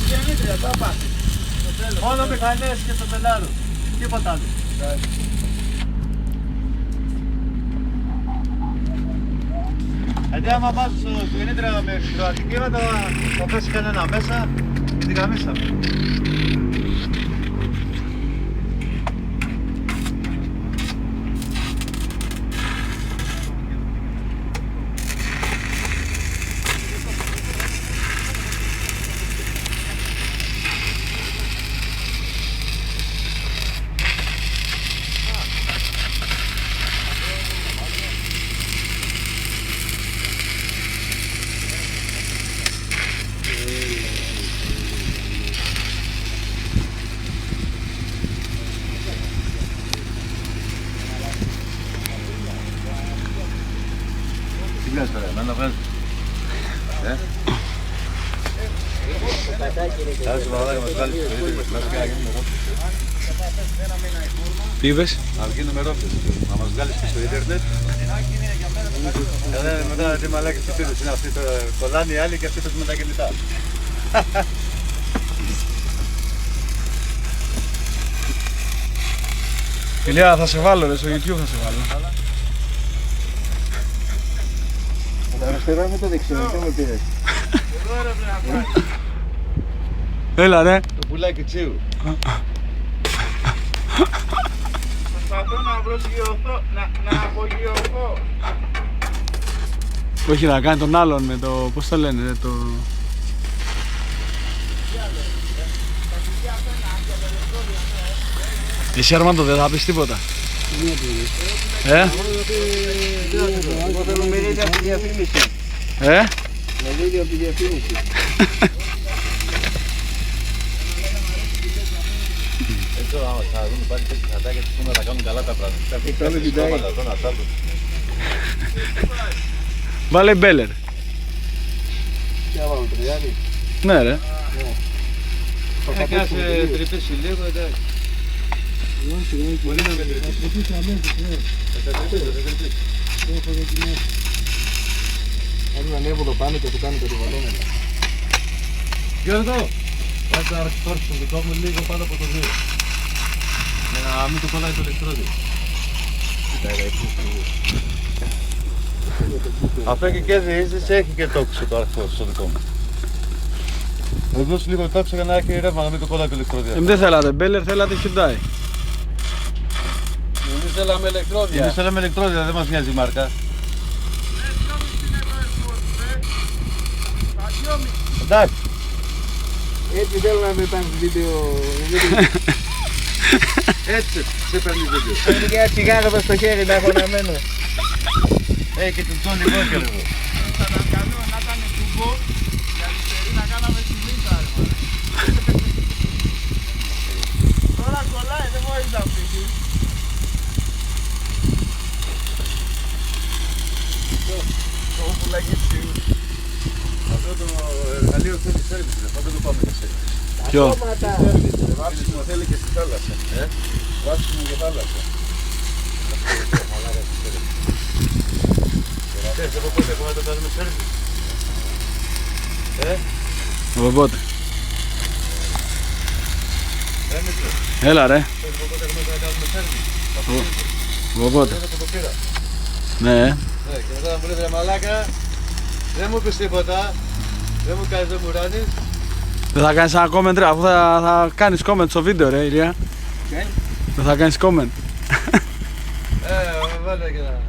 γεννήτρια, θα πας. Μόνο μηχανές και το πελάρο. Τίποτα άλλο. Γιατί άμα πας στο γεννήτρια με χειροκίνητα θα πέσει κανένα μέσα και την καμίσαμε. Τι βγάζεις τώρα, εμένα βγάζεις. Άρχισε παραδάκι μας βγάλεις το παιδί, μας βγάλεις και να γίνουμε ρόπτες. Τι είπες? Να γίνουμε ρόπτες, να μας βγάλεις και στο ίντερνετ. Μετά τι μαλάκες τι πήρες είναι αυτοί, κολλάνε οι άλλοι και αυτοί παίζουν με τα κινητά. Ηλία, θα σε βάλω ρε, στο YouTube θα σε βάλω. Το αριστερό με το δεξιό, τι μου πήρες. Έλα ρε. Το πουλάκι τσίου. Προσπαθώ να προσγειωθώ, να απογειωθώ. Όχι να κάνει τον άλλον με το, πώς το λένε, το... Εσύ Αρμάντο δεν θα πεις τίποτα. Εγώ θέλω μερίδιο από τη διαφήμιση. Μερίδιο από τη διαφήμιση. Έτσι άμα θα δουν πάλι τέτοια χατάκια και πούμε να κάνουν καλά τα πράγματα. Βάλε μπέλερ. Τι να βάλω, τριάδι. Ναι ρε. Και να σε τρυπήσει λίγο, εντάξει. Μπορεί να με τρυπήσει. Θα τρυπήσει. Αν ανέβω το πάνω και του κάνω το ρουβαλόμετρο. Γιώργο, βάζει να αρχιτόρψει το δικό μου λίγο πάνω από το 2. Για να μην το κολλάει το ηλεκτρόδιο. Αυτό και διείσδυση έχει και τόξο το αρχικό στο δικό μου. Θα δώσω λίγο τόξο για να έχει ρεύμα να μην το κολλάει το ηλεκτρόδιο. Δεν θέλατε μπέλερ, θέλατε Hyundai. Εμείς θέλαμε ηλεκτρόδια. Εμείς θέλαμε ηλεκτρόδια, δεν μας νοιάζει η μάρκα. Εντάξει. Έτσι θέλω να με πάνε βίντεο. Έτσι σε παίρνει βίντεο. Είναι και ένα τσιγάρο εδώ στο χέρι να έχω να μένω. Και του τσόνι κόκκελο εδώ. Θα τα κάνω να ήταν κουμπό για αριστερή να κάναμε τη μύτα. Τώρα κολλάει, δεν μπορείς να φύγεις. Το πουλάκι τσίου. Αυτό το εργαλείο θέλει σέρβις, αυτό δεν το πάμε για σέρβις. Ποιο? Βάψιμο θέλει και στη θάλασσα. Βάψιμο και θάλασσα. Ξέρεις από πότε έχουμε να το κάνουμε σέρβις. Από πότε? Έλα ρε. Ξέρεις από πότε έχουμε να κάνουμε σέρβις. Από πότε? Το πήρα. Ναι. Και μετά μου λέει ρε μαλάκα, δεν μου πεις τίποτα, δεν μου κάνεις, δεν μου ράνεις. Δεν θα κάνεις ένα comment ρε, αφού θα κάνεις comment στο βίντεο ρε Ηλία. Okay. Δεν θα κάνεις comment. Βάλε και ένα.